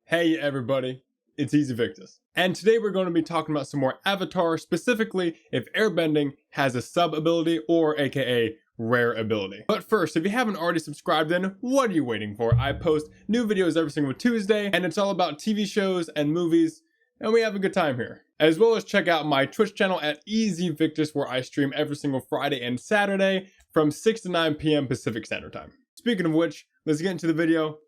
Hey everybody, it's Ezvictus, and today we're going to be talking about some more Avatar, specifically if airbending has a sub ability or aka rare ability. But first, if you haven't already subscribed, then what are you waiting for? I post new videos every single Tuesday, and it's all about TV shows and movies, and we have a good time here. As well as check out my Twitch channel at Ezvictus, where I stream every single Friday and Saturday from 6 to 9 p.m. Pacific Standard Time. Speaking of which, let's get into the video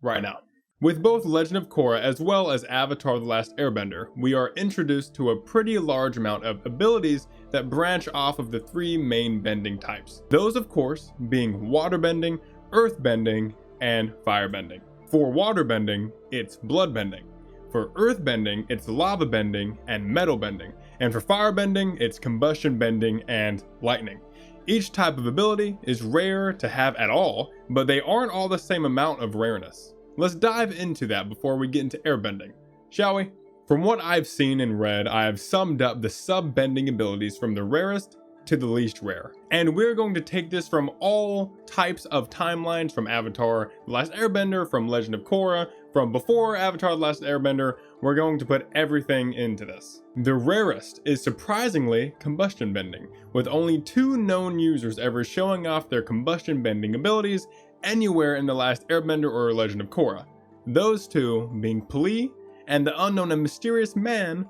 right now. With both Legend of Korra as well as Avatar: The Last Airbender, we are introduced to a pretty large amount of abilities that branch off of the three main bending types. Those, of course, being waterbending, earthbending, and firebending. For waterbending, it's bloodbending. For earthbending, it's lava bending and metal bending. And for firebending, it's combustion bending and lightning. Each type of ability is rare to have at all, but they aren't all the same amount of rareness. Let's dive into that before we get into airbending, shall we? From what I've seen and read, I have summed up the sub-bending abilities from the rarest to the least rare. And we're going to take this from all types of timelines, from Avatar: The Last Airbender, from Legend of Korra, from before Avatar: The Last Airbender. We're going to put everything into this. The rarest is surprisingly combustion bending, with only 2 known users ever showing off their combustion bending abilities anywhere in The Last Airbender or Legend of Korra. Those 2 being Pli and the unknown and mysterious man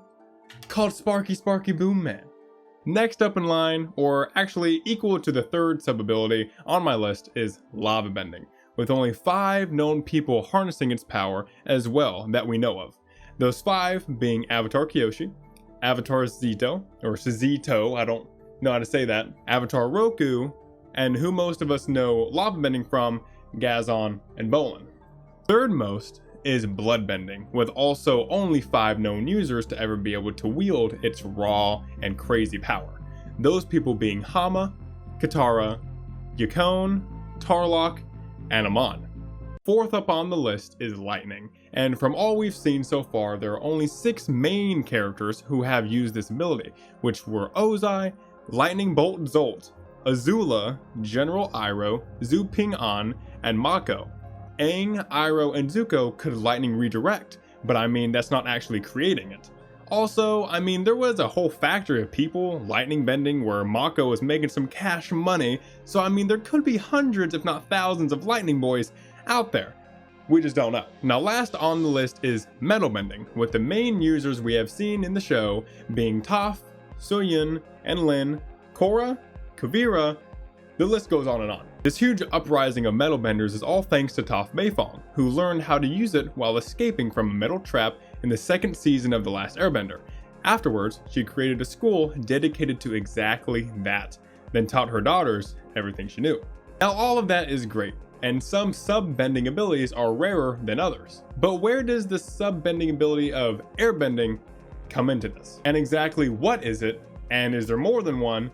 called Sparky Boom Man. Next up in line, or actually equal to the 3rd sub-ability on my list, is lava bending, with only 5 known people harnessing its power as well that we know of. Those 5 being Avatar Kyoshi, Avatar Zito, or Zito, I don't know how to say that, Avatar Roku, and who most of us know lava bending from, Gazon and Bolin. Third most is bloodbending, with also only 5 known users to ever be able to wield its raw and crazy power. Those people being Hama, Katara, Yakone, Tarlok, and Amon. Fourth up on the list is lightning, and from all we've seen so far, there are only 6 main characters who have used this ability, which were Ozai, Lightning Bolt Zolt, Azula, General Iroh, Zhu Ping An, and Mako. Aang, Iroh, and Zuko could lightning redirect, but I mean that's not actually creating it. Also, I mean there was a whole factory of people lightning bending where Mako was making some cash money, so I mean there could be hundreds if not thousands of lightning boys out there. We just don't know. Now last on the list is metal bending, with the main users we have seen in the show being Toph, Suyin, and Lin, Korra, Kuvira, the list goes on and on. This huge uprising of metal benders is all thanks to Toph Beifong, who learned how to use it while escaping from a metal trap in the 2nd season of The Last Airbender. Afterwards, she created a school dedicated to exactly that, then taught her daughters everything she knew. Now all of that is great, and some sub-bending abilities are rarer than others. But where does the sub-bending ability of airbending come into this? And exactly what is it, and is there more than one?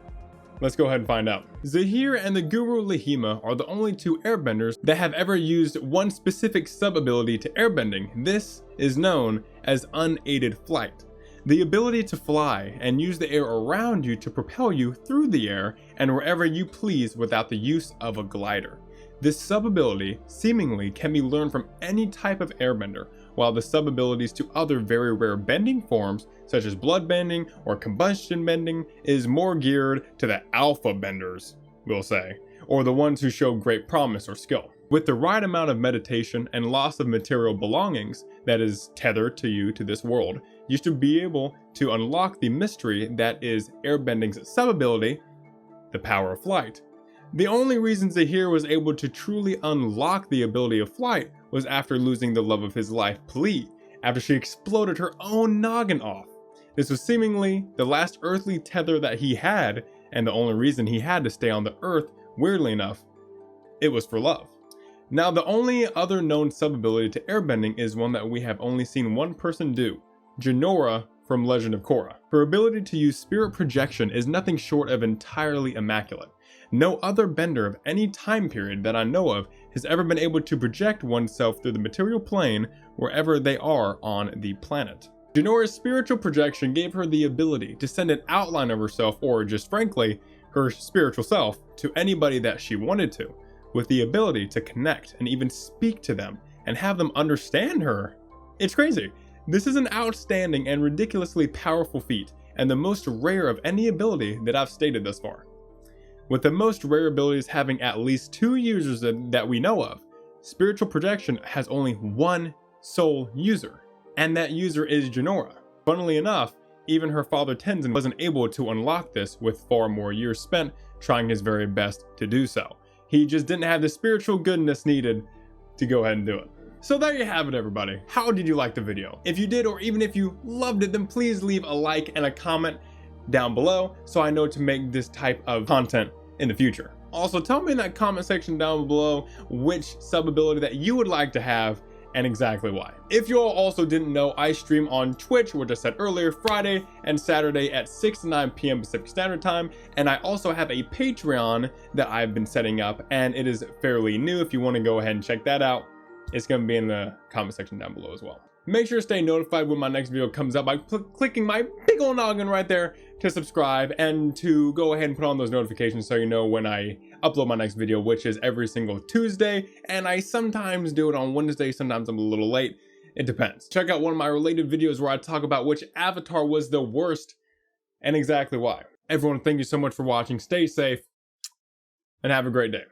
Let's go ahead and find out. Zahir and the Guru Lahima are the only 2 airbenders that have ever used one specific sub-ability to airbending. This is known as unaided flight. The ability to fly and use the air around you to propel you through the air and wherever you please without the use of a glider. This sub-ability seemingly can be learned from any type of airbender, while the sub-abilities to other very rare bending forms, such as bloodbending or combustion bending, is more geared to the alpha benders, we'll say, or the ones who show great promise or skill. With the right amount of meditation and loss of material belongings that is tethered to you to this world, you should be able to unlock the mystery that is airbending's sub-ability, the power of flight. The only reason Zahir was able to truly unlock the ability of flight was after losing the love of his life, Pli, after she exploded her own noggin off. This was seemingly the last earthly tether that he had, and the only reason he had to stay on the earth, weirdly enough, it was for love. Now the only other known sub-ability to airbending is one that we have only seen one person do, Jinora from Legend of Korra. Her ability to use spirit projection is nothing short of entirely immaculate. No other bender of any time period that I know of has ever been able to project oneself through the material plane wherever they are on the planet. Jinora's spiritual projection gave her the ability to send an outline of herself, or just frankly, her spiritual self, to anybody that she wanted to, with the ability to connect and even speak to them and have them understand her It's crazy. This is an outstanding and ridiculously powerful feat, and the most rare of any ability that I've stated thus far. With the most rare abilities having at least 2 users that we know of, Spiritual Projection has only one sole user, and that user is Jinora. Funnily enough, even her father Tenzin wasn't able to unlock this with far more years spent trying his very best to do so. He just didn't have the spiritual goodness needed to go ahead and do it. So there you have it, everybody. How did you like the video? If you did, or even if you loved it, then please leave a like and a comment down below so I know to make this type of content in the future. Also, tell me in that comment section down below which sub ability that you would like to have and exactly why. If you all also didn't know, I stream on Twitch, which I said earlier, Friday and Saturday at 6 to 9 p.m. Pacific Standard Time, and I also have a Patreon that I've been setting up, and it is fairly new. If you want to go ahead and check that out, it's going to be in the comment section down below as well. Make sure to stay notified when my next video comes up by clicking my big old noggin right there to subscribe and to go ahead and put on those notifications so you know when I upload my next video, which is every single Tuesday, and I sometimes do it on Wednesday, sometimes I'm a little late. It depends. Check out one of my related videos where I talk about which avatar was the worst and exactly why. Everyone, thank you so much for watching. Stay safe and have a great day.